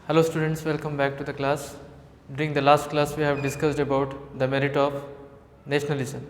Hello students, welcome back to the class. During the last class we have discussed about the merit of nationalism.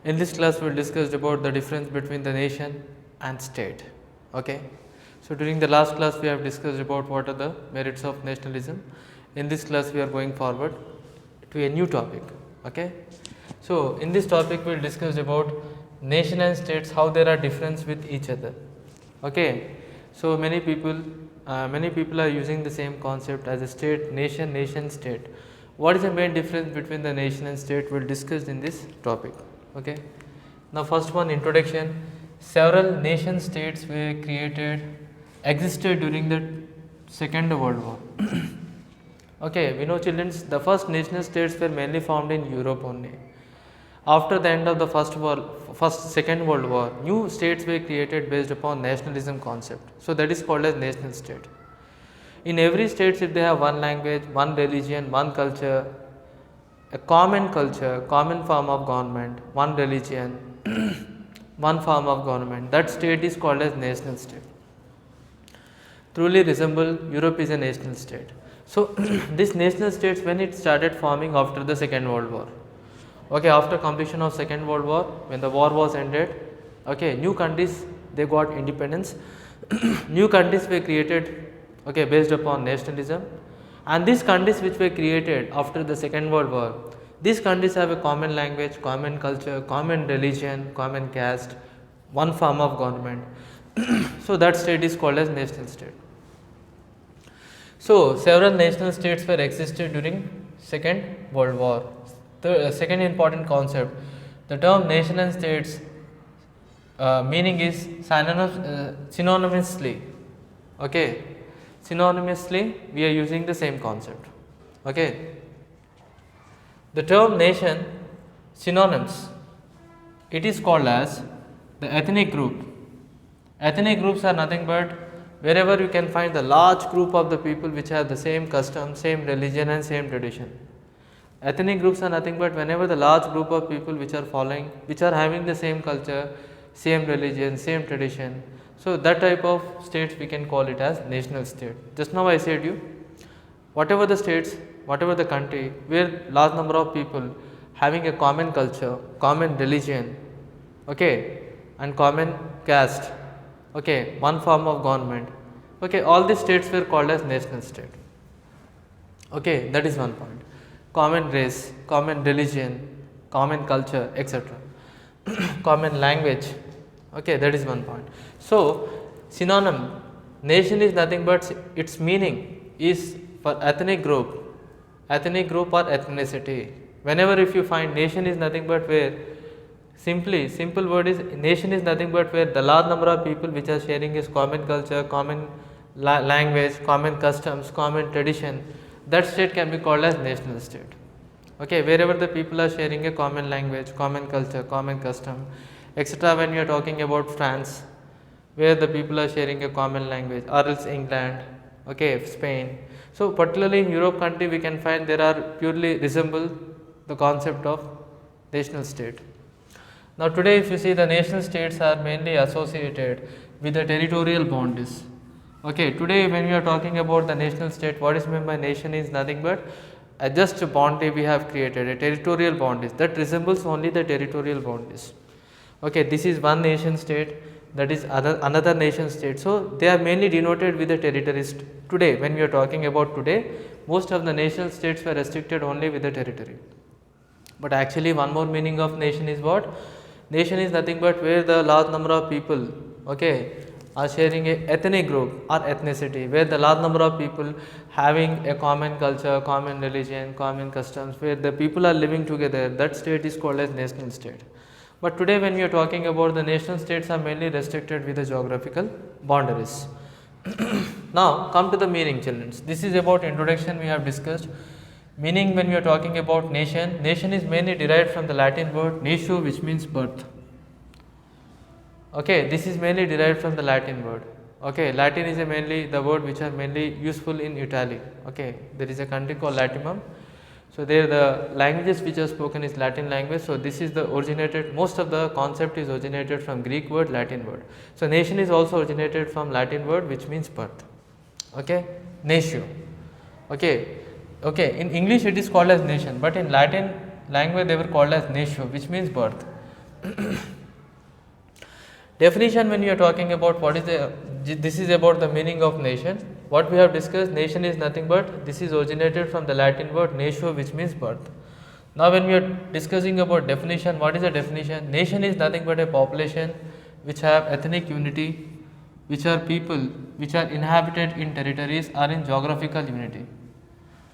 In this class we discussed about the difference between the nation and state. Okay. So during the last class we have discussed about what are the merits of nationalism. In this class we are going forward to a new topic. Okay. So in this topic we will discuss about nation and states, how there are difference with each other. Okay. So many people are using the same concept as a state, nation, state. What is the main difference between the nation and state? We will discuss in this topic. Okay. Now first one, introduction. Several nation states were existed during the Second World War. Okay, we know children, the first nation states were mainly formed in Europe only. After the end of the Second World War, new states were created based upon nationalism concept. So that is called as nation state. In every state, if they have one language, one religion, one culture, a common culture, common form of government, one religion, one form of government, that state is called as national state. Truly resemble Europe is a national state. So this national states, when it started forming after the Second World War. Okay, after completion of Second World War, when the war was ended, okay, new countries they got independence. New countries were created, okay, based upon nationalism, and these countries which were created after the Second World War, these countries have a common language, common culture, common religion, common caste, one form of government. So that state is called as national state. So several national states were existed during Second World War. The second important concept, the term nation and states meaning is synonymously. Okay, synonymously we are using the same concept. Okay, the term nation synonyms, it is called as the ethnic group. Ethnic groups are nothing but wherever you can find the large group of the people which have the same custom, same religion and same tradition. Ethnic groups are nothing but whenever the large group of people which are having the same culture, same religion, same tradition. So that type of states we can call it as national state. Just now I said you, whatever the states, whatever the country where large number of people having a common culture, common religion, okay, and common caste, okay, one form of government, okay, all these states were called as national state. Okay, that is one point. Common race, common religion, common culture, etc. Common language, okay, that is one point. So synonym, nation is nothing but its meaning is for ethnic group or ethnicity. Whenever if you find nation is nothing but where simple word is nation is nothing but where the large number of people which are sharing is common culture, common language, common customs, common tradition, that state can be called as national state. Okay, wherever the people are sharing a common language, common culture, common custom, etc. When you are talking about France, where the people are sharing a common language, or else England, okay, Spain. So particularly in Europe country we can find there are purely resemble the concept of national state. Now today if you see, the nation states are mainly associated with the territorial boundaries. Okay, today when we are talking about the national state, what is meant by nation is nothing but just a boundary we have created, a territorial boundaries that resembles only the territorial boundaries. Okay, this is one nation state, that is another nation state. So they are mainly denoted with the territories. Today when we are talking about today, most of the nation states were restricted only with the territory. But actually one more meaning of nation is what? Nation is nothing but where the large number of people, okay, are sharing a ethnic group or ethnicity, where the large number of people having a common culture, common religion, common customs, where the people are living together, that state is called as national state. But today when we are talking about the nation states are mainly restricted with the geographical boundaries. Now come to the meaning, children. This is about introduction we have discussed. Meaning, when we are talking about nation, nation is mainly derived from the Latin word natio, which means birth. Okay, this is mainly derived from the Latin word. Okay, Latin is mainly the word which are mainly useful in Italy. Okay, there is a country called Latinum. So there the languages which are spoken is Latin language. So this is the originated, most of the concept is originated from Greek word, Latin word. So nation is also originated from Latin word which means birth. Okay, natio. Okay, okay. In English it is called as nation, but in Latin language they were called as natio, which means birth. Definition: when you are talking about what is the, this is about the meaning of nation. What we have discussed, nation is nothing but, this is originated from the Latin word natio, which means birth. Now when we are discussing about definition, what is the definition? Nation is nothing but a population which have ethnic unity, which are people which are inhabited in territories or in geographical unity.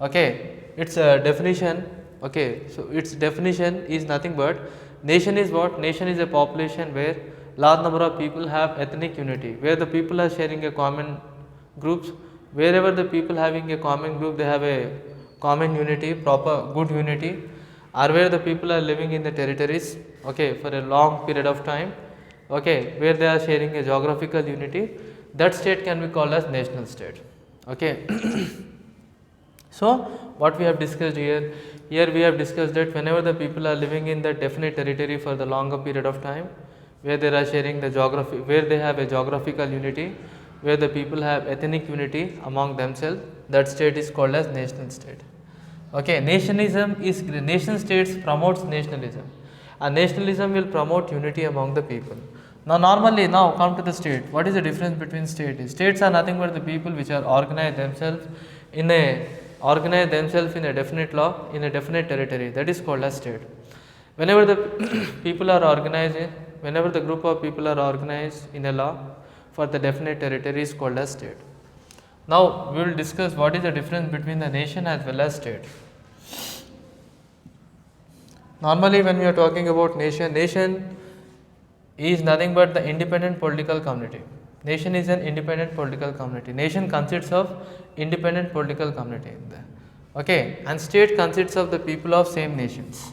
Okay, its definition, okay, so its definition is nothing but, nation is what? Nation is a population where large number of people have ethnic unity, where the people are sharing a common groups. Wherever the people having a common group, they have a common unity, proper good unity, or where the people are living in the territories, okay, for a long period of time, okay, where they are sharing a geographical unity, that state can be called as national state. Okay. So what we have discussed here, we have discussed that whenever the people are living in that definite territory for the longer period of time, where they are sharing the geography, where they have a geographical unity, where the people have ethnic unity among themselves, that state is called as national state. Okay, nationalism is, nation states promotes nationalism, and nationalism will promote unity among the people. Now normally, now come to the state. What is the difference between states? States are nothing but the people which are organized themselves in a definite law, in a definite territory, that is called as state. Whenever the people are organized, whenever the group of people are organized in a law for the definite territory is called as state. Now we will discuss what is the difference between the nation as well as state. Normally when we are talking about nation, nation is nothing but the independent political community. Nation is an independent political community. Nation consists of independent political community. Okay, and state consists of the people of same nations.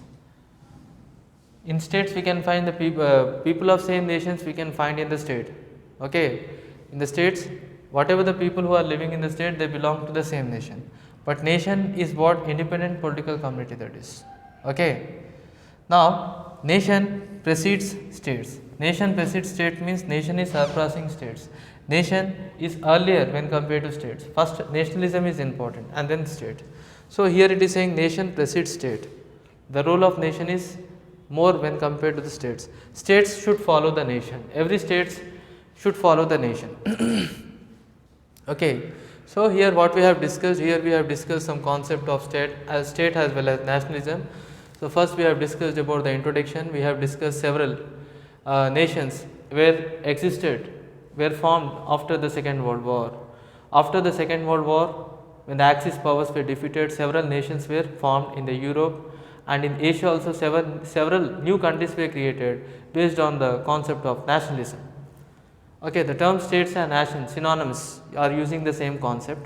In states we can find the people of same nations we can find in the state. Okay, in the states, whatever the people who are living in the state, they belong to the same nation. But nation is what? Independent political community, that is. Okay. Now nation precedes states. Nation precedes state means nation is surpassing states. Nation is earlier when compared to states. First nationalism is important and then state. So here it is saying nation precedes state. The role of nation is more when compared to the states. States should follow the nation. Every state should follow the nation. Okay. So here what we have discussed, here we have discussed some concept of state as well as nationalism. So first we have discussed about the introduction. We have discussed several nations were formed after the Second World War. After the Second World War, when the Axis powers were defeated, several nations were formed in the Europe, and in Asia also several new countries were created based on the concept of nationalism. Okay, the term states and nations synonymous, are using the same concept.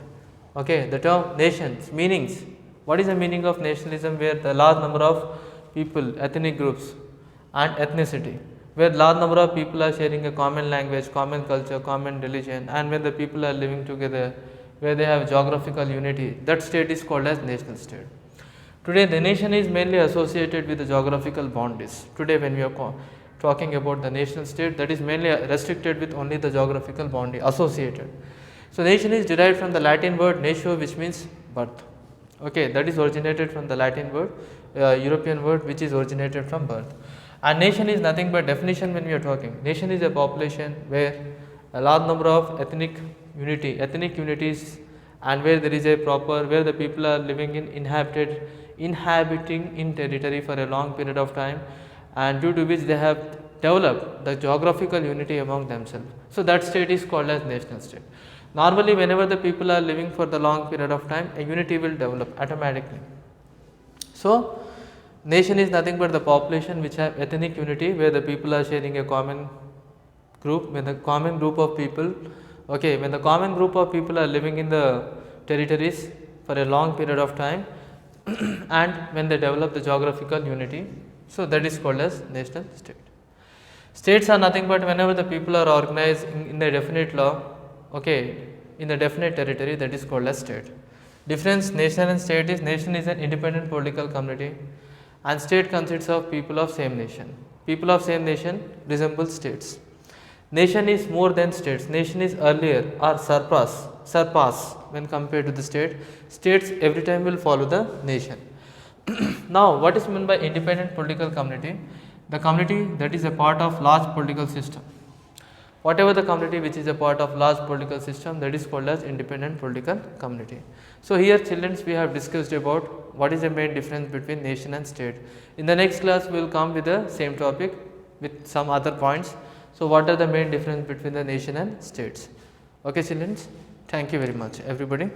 Okay, the term nations meanings. What is the meaning of nationalism? Where the large number of people, ethnic groups and ethnicity, where large number of people are sharing a common language, common culture, common religion, and when the people are living together, where they have geographical unity, that state is called as nation state. Today the nation is mainly associated with the geographical boundaries. Today when we are talking about the nation state, that is mainly restricted with only the geographical boundary associated. So nation is derived from the Latin word natio, which means birth. Okay, that is originated from the Latin word, European word, which is originated from birth. And nation is nothing but definition when we are talking. Nation is a population where a large number of ethnic unities, and where there is a proper, where the people are living in inhabiting in territory for a long period of time, and due to which they have developed the geographical unity among themselves. So that state is called as national state. Normally whenever the people are living for the long period of time, a unity will develop automatically. So nation is nothing but the population which have ethnic unity, where the people are sharing a common group, when the common group of people, okay, when the common group of people are living in the territories for a long period of time and when they develop the geographical unity, so that is called as national state. States are nothing but whenever the people are organized in a definite law, okay, in a definite territory, that is called as state. Difference nation and state is, nation is an independent political community and state consists of people of same nation. People of same nation resemble states. Nation is more than states. Nation is earlier or surpass surpass when compared to the state. States every time will follow the nation. Now, what is meant by independent political community? The community that is a part of large political system. Whatever the community which is a part of large political system, that is called as independent political community. So, here children, we have discussed about what is the main difference between nation and state. In the next class, we will come with the same topic with some other points. So, what are the main difference between the nation and states? Okay children, thank you very much everybody.